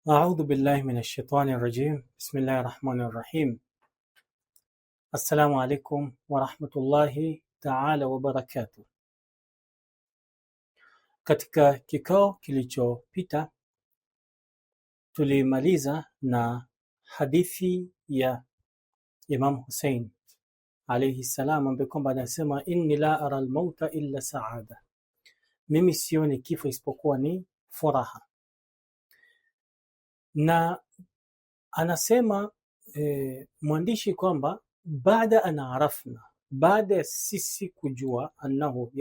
أعوذ بالله من الشيطان الرجيم. بسم الله الرحمن الرحيم. السلام عليكم ورحمة الله تعالى وبركاته. Katika kikao kilichopita tulimaliza na hadithi ya Imam Hussein alayhi salam ambaye kwamba anasema inni la ara almauta illa saada, mimi sioni kifo isipokuwa ni furaha. Na anasema mwandishi kwamba baada an arafna, baada ya sisi kujua annahu,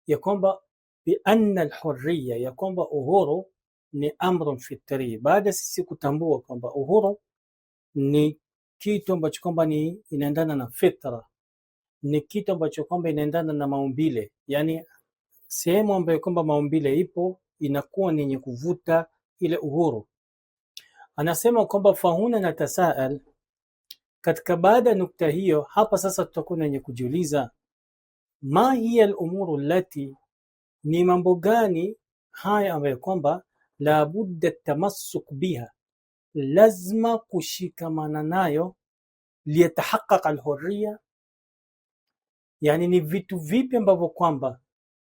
ya kwamba bi anna alhurriya, ya kwamba uhuru ni amrun fitri, baada sisi kutambua kwamba uhuru ni kitu ambacho kwamba ni inaendana na fitra, ni kitu ambacho kwamba inaendana na maumbile, yani sehemu ambayo kwamba maumbile ipo inakuwa ni yenye kuvuta ile uhuru. Anasema kwamba fahuna natasaal, katika baada ya nukta hiyo hapa sasa tutakuwa wenye kujiuliza, ma hiya al-umuru allati, ni mambo gani haya ambayo kwamba la budda tamassuk biha, lazima kushikamana nayo, liyatahaqqaq al-hurriya, yani ni vitu vipi ambavyo kwamba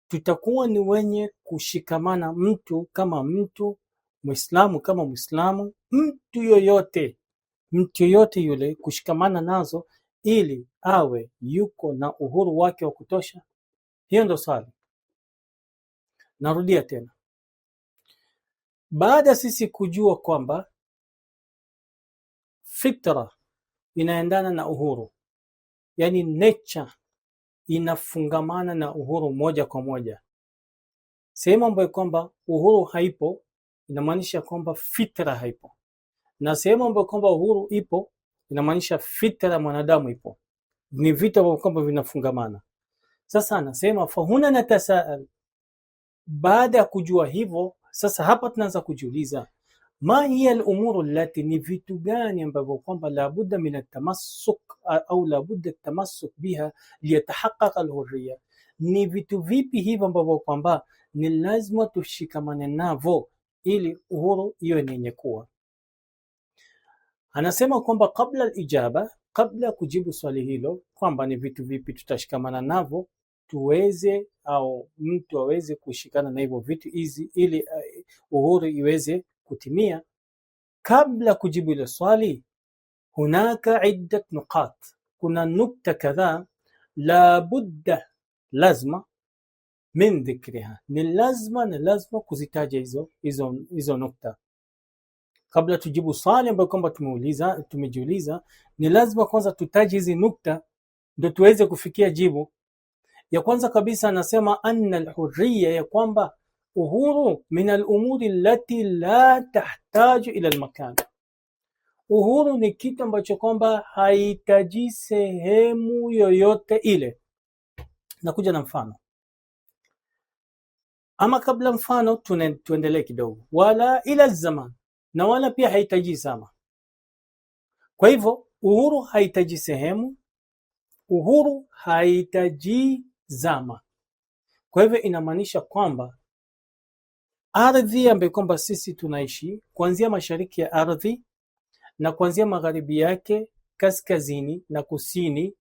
tutakuwa ni wenye kushikamana, mtu kama mtu, Muislamu kama Muislamu, mtu yoyote yule kushikamana nazo ili awe yuko na uhuru wake wa kutosha. Hiyo ndo swali. Narudia tena, baada sisi kujua kwamba fitra inaendana na uhuru, yani nature inafungamana na uhuru moja kwa moja, sehemu ambayo kwamba uhuru haipo inamaanisha kwamba fitra haipo, na sehemu ambayo kwamba uhuru ipo inamaanisha fitra ya mwanadamu ipo. Ni vitu ambavyo kwamba vinafungamana. Sasa anasema fahuna natasaal, baada ya kujua hivyo sasa hapa tunaanza kujiuliza, ma hiya al-umuru allati, ni vitu gani ambavyo kwamba la budda min at-tamassuk au la budda at-tamassuk biha liyatahaqqaq al-hurriya, ni vitu vipi hivyo ambavyo kwamba ni lazima tushikamane navyo ili uhuru hiyo yenye kuwa. Anasema kwamba kabla al-ijaba, kabla kujibu swali hilo kwamba ni vitu vipi tutashikamana navyo tuweze au mtu aweze kushikana na hivyo vitu hizi ili uhuru iweze kutimia, kabla kujibu ile swali hunaka iddat nuqat, kuna nukta kadhaa la budda, lazima min dhikriha, ni lazima kuzitaja hizo nukta kabla tujibu swali ambayo kwamba tumejiuliza. Ni lazima kwanza tutaje hizi nukta ndio tuweze kufikia jibu. Ya kwanza kabisa anasema anna alhurriya, ya kwamba uhuru min alumuri allati la tahtaju ila almakan, uhuru ni kitu ambacho kwamba haihitaji sehemu yoyote ile. Nakuja na mfano, ama kabla mfano tuendelee kidogo, wala ila zaman, na wala pia haihitaji zama. Kwa hivyo uhuru haihitaji sehemu, uhuru haihitaji zama. Kwa hivyo inamaanisha kwamba ardhi ambayo kwamba sisi tunaishi, kuanzia mashariki ya ardhi na kuanzia magharibi yake, kaskazini na kusini,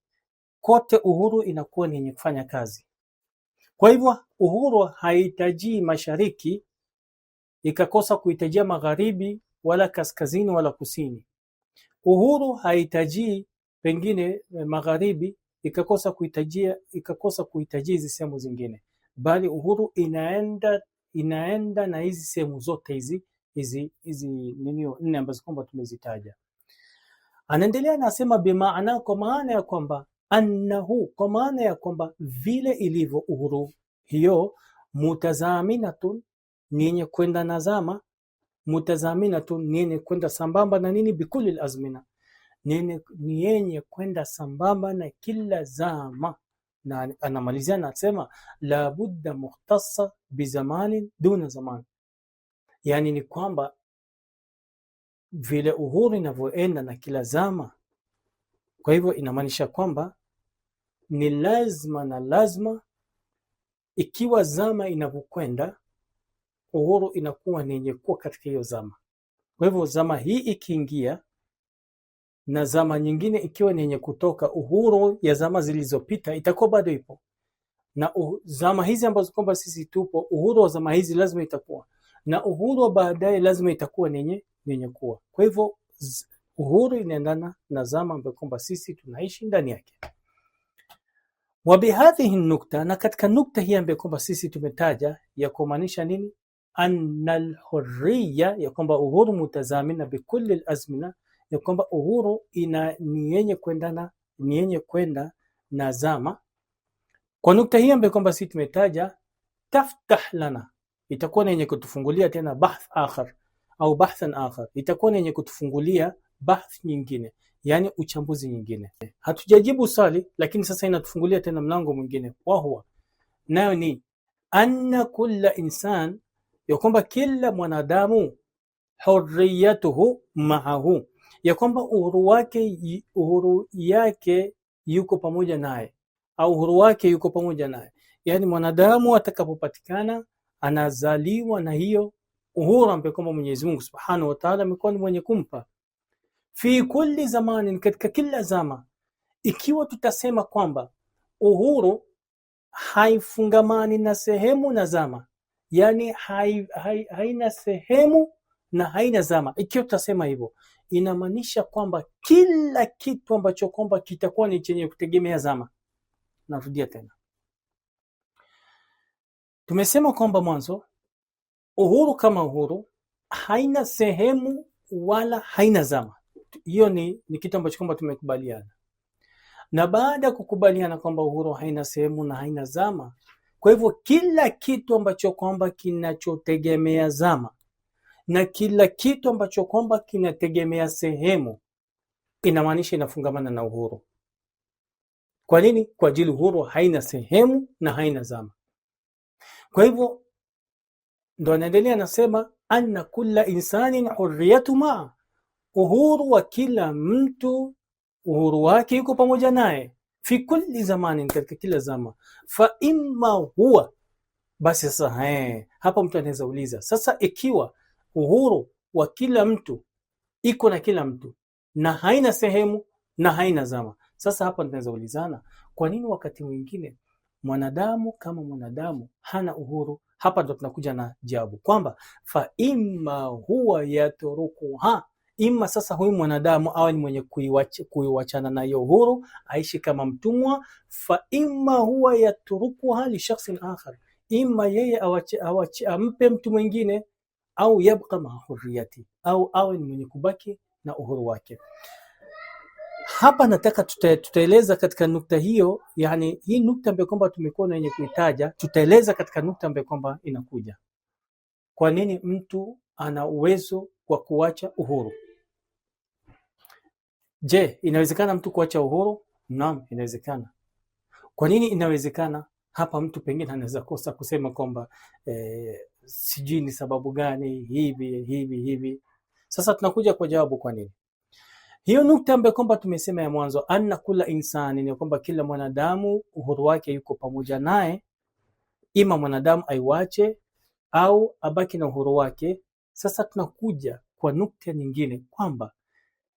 kote uhuru inakuwa ni yenye kufanya kazi. Kwa hivyo uhuru haihitaji mashariki ikakosa kuhitajia magharibi wala kaskazini wala kusini. Uhuru haihitaji pengine magharibi ikakosa kuhitajia hizi sehemu zingine, bali uhuru inaenda na hizi sehemu zote hizi nne ambazo kwamba tumezitaja. Anaendelea anasema bimaana, kwa maana ya kwamba annahu, kwa maana ya kwamba vile ilivyo uhuru hiyo, mutazaminatun, ni yenye kwenda na zama, mutazaminatun ni yenye kwenda sambamba na nini, bikuli alazmina, ni yenye kwenda sambamba na kila zama. Na anamalizia anasema la budda mukhtassa bizamanin duna zaman, yani ni kwamba vile uhuru inavyoenda na kila zama, kwa hivyo inamaanisha kwamba ni lazima ikiwa zama inavyokwenda uhuru inakuwa ni yenye kuwa katika hiyo zama. Kwa hivyo zama hii ikiingia na zama nyingine ikiwa ni yenye kutoka, uhuru ya zama zilizopita itakuwa bado ipo, na zama hizi ambazo kwamba sisi tupo, uhuru wa zama hizi lazima itakuwa, na uhuru wa baadaye lazima itakuwa ni yenye kuwa. Kwa hivyo uhuru inaendana na zama ambayo kwamba sisi tunaishi ndani yake. Wabihadhihi nukta, na katika nukta hii ambayo kwamba sisi tumetaja ya kumaanisha nini, anna alhurriya, ya kwamba uhuru mutazamina bikulli alazmina, ya kwamba uhuru ni yenye kwenda na zama. Kwa nukta hii ambayo kwamba sisi tumetaja, taftah lana, itakuwa yenye kutufungulia tena bahth akhar au bahthan akhar, itakuwa yenye kutufungulia bahth nyingine, yani uchambuzi nyingine. Hatujajibu swali, lakini sasa inatufungulia tena mlango mwingine, wa huwa nayo ni anna kulla insan, ya kwamba kila mwanadamu, hurriyatuhu ma'ahu, ya kwamba uhuru yake yuko pamoja naye, au uhuru wake yuko pamoja naye. Yani mwanadamu atakapopatikana anazaliwa na hiyo uhuru ambayo kwamba Mwenyezi Mungu Subhanahu wa Ta'ala amekuwa ni mwenye kumpa fi kulli zamanin, katika kila zama. Ikiwa tutasema kwamba uhuru haifungamani na sehemu na zama, yani haina sehemu na haina zama, ikiwa tutasema hivyo, inamaanisha kwamba kila kitu ambacho kwamba kitakuwa ni chenye kutegemea zama. Narudia tena, tumesema kwamba mwanzo uhuru kama uhuru haina sehemu wala haina zama. Hiyo ni kitu ambacho kwamba tumekubaliana, na baada ya kukubaliana kwamba uhuru haina sehemu na haina zama, kwa hivyo kila kitu ambacho kwamba kinachotegemea zama na kila kitu ambacho kwamba kinategemea sehemu, inamaanisha inafungamana na uhuru. Kwa nini? Kwa ajili uhuru haina sehemu na haina zama. Kwa hivyo ndo anaendelea anasema, anna kulla insanin hurriyatu ma, uhuru wa kila mtu, uhuru wake yuko pamoja naye, fi kulli zamanin, katika kila zama. Fa imma huwa, basi sasa hapa mtu anaweza uliza, sasa ikiwa uhuru wa kila mtu iko na kila mtu na haina sehemu na haina zama, sasa hapa tunaweza ulizana, kwa nini wakati mwingine mwanadamu kama mwanadamu hana uhuru? Hapa ndo tunakuja na jawabu kwamba fa imma huwa yatrukuha, ima sasa huyu mwanadamu awe ni mwenye kuiwachana na hiyo uhuru, aishi kama mtumwa. Fa imma huwa yatrukuha li shakhsin akhar, ima yeye ampe mtu mwingine, au yabqa ma hurriyati, au awe ni mwenye kubaki na uhuru wake. Hapa nataka tutaeleza katika nukta hiyo, yani hii nukta ambayo kwamba tumekuwa na yenye kuitaja, tutaeleza katika nukta ambayo kwamba inakuja. Kwa nini mtu ana uwezo wa kuacha uhuru? Je, inawezekana mtu kuacha uhuru? Naam, inawezekana. Kwa nini inawezekana? Hapa mtu pengine anaweza kosa kusema kwamba sijui ni sababu gani hivi. Sasa tunakuja kwa jawabu kwa nini. Hiyo nukta ambayo kwamba tumesema ya mwanzo, anna kula insani, ni kwamba kila mwanadamu uhuru wake yuko pamoja naye, ima mwanadamu aiwache au abaki na uhuru wake. Sasa tunakuja kwa nukta nyingine kwamba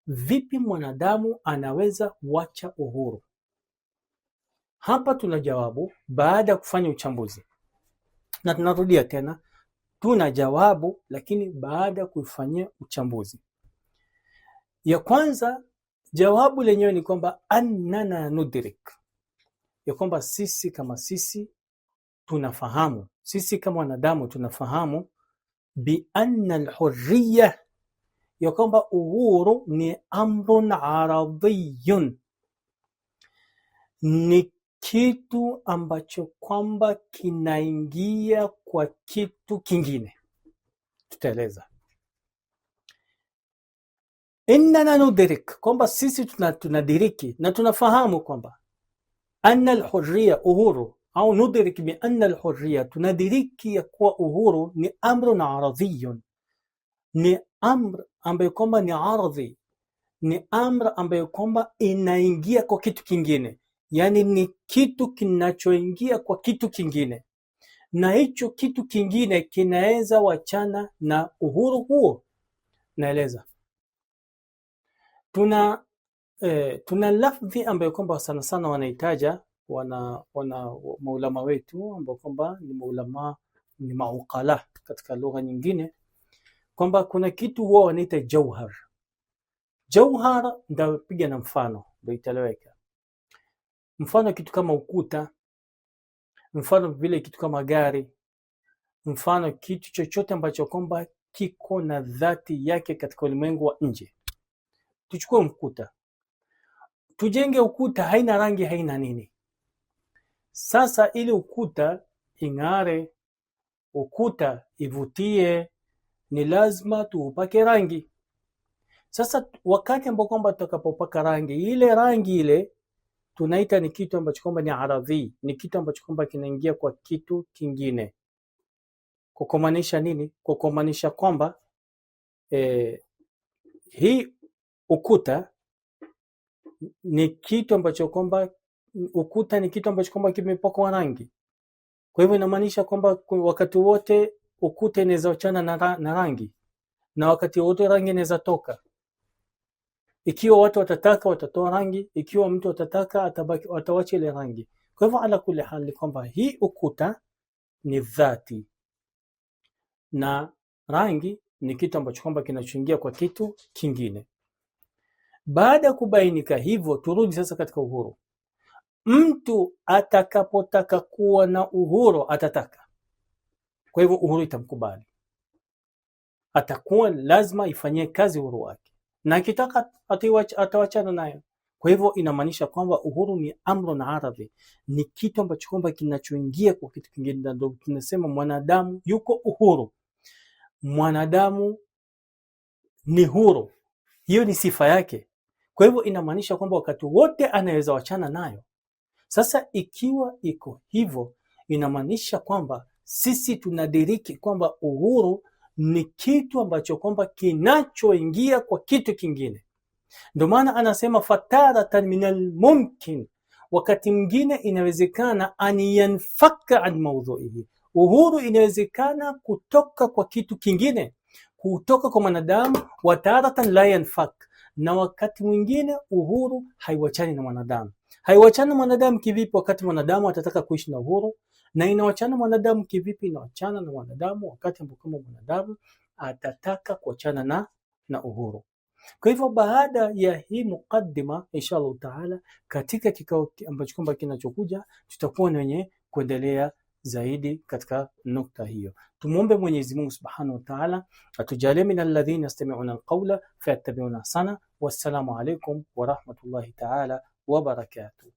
vipi mwanadamu anaweza kuacha uhuru? Hapa tuna jawabu baada ya kufanya uchambuzi, na tunarudia tena, tuna jawabu lakini baada ya kufanyia uchambuzi. Ya kwanza, jawabu lenyewe ni kwamba annana nudrik, ya kwamba sisi kama sisi tunafahamu, sisi kama wanadamu tunafahamu bi anna alhurriya, ya kwamba uhuru ni amrun aradhiyun, ni kitu ambacho kwamba kinaingia kwa kitu kingine. Tutaeleza. Innana nudrik, kwamba sisi tunadiriki na tunafahamu kwamba anna alhurriya, uhuru, au nudrik bi anna alhurriya, tunadiriki ya kuwa uhuru ni amrun aradhiyun, ni amr ambayo kwamba ni aradhi, ni amr ambayo kwamba inaingia kwa kitu kingine, yani ni kitu kinachoingia kwa kitu kingine. na hicho kitu kingine kinaweza wachana na uhuru huo. Naeleza, tuna lafdhi ambayo kwamba sana sana wanahitaja wana maulama wetu ambao kwamba ni maulama, ni mauqala katika lugha nyingine, kwamba kuna kitu huwa wanaita jauhar. Jauhar ndio piga na mfano ndio itaeleweka. Mfano kitu kama ukuta, mfano vile kitu kama gari, mfano kitu chochote ambacho kwamba kiko na dhati yake katika ulimwengu wa nje. Tuchukue ukuta, tujenge ukuta, haina rangi, haina nini. Sasa ili ukuta ing'are, ukuta ivutie, ni lazima tuupake rangi. Sasa wakati ambao kwamba tutakapopaka rangi, ile rangi ile tunaita ni kitu ambacho kwamba ni aradhi, ni kitu ambacho kwamba kinaingia kwa kitu kingine. Kwa kumaanisha nini? Kwa kumaanisha kwamba hii ukuta ni kitu ambacho kwamba kimepakwa rangi. Kwa hivyo inamaanisha kwamba wakati wote ukuta inaweza achana na rangi, na wakati wote rangi inaweza toka. Ikiwa watu watataka watatoa rangi, ikiwa mtu atataka atawacha ile rangi. Kwa hivyo ala kule hali kwamba hii ukuta ni dhati na rangi ni kitu ambacho kwamba kinachoingia kwa kitu kingine. Baada ya kubainika hivyo, turudi sasa katika uhuru. Mtu atakapotaka kuwa na uhuru atataka, kwa hivyo uhuru itamkubali, atakuwa lazima ifanyie kazi uhuru wake, na akitaka atawachana nayo. Kwa hivyo inamaanisha kwamba uhuru ni amru na aradhi, ni kitu ambacho kwamba kinachoingia kwa kitu kingine. Ndio tunasema mwanadamu yuko uhuru, mwanadamu ni huru, hiyo ni sifa yake. Kwa hivyo inamaanisha kwamba wakati wote anaweza wachana nayo. Sasa ikiwa iko hivyo, inamaanisha kwamba sisi tunadiriki kwamba uhuru ni kitu ambacho kwamba kinachoingia kwa kitu kingine. Ndio maana anasema fataratan minal mumkin, wakati mwingine inawezekana an yanfaka an mawdhu'ihi, uhuru inawezekana kutoka kwa kitu kingine, kutoka kwa mwanadamu. Wataratan la yanfak, na wakati mwingine uhuru haiwachani na mwanadamu. Haiwachana mwanadamu kivipi? Wakati mwanadamu atataka kuishi na uhuru. Na inawachana mwanadamu kivipi? Inawachana na mwanadamu wakati ambapo mwanadamu atataka kuachana na uhuru. Kwa hivyo baada ya hii mukaddima, inshallah taala, katika kikao ambacho kwamba kinachokuja tutakuwa wenye kuendelea zaidi katika nukta hiyo. Tumuombe Mwenyezi Mungu Subhanahu wa Ta'ala atujalie min alladhina yastami'una alqawla fayattabi'una ahsana. Wassalamu alaykum wa rahmatullahi ta'ala wa barakatuh.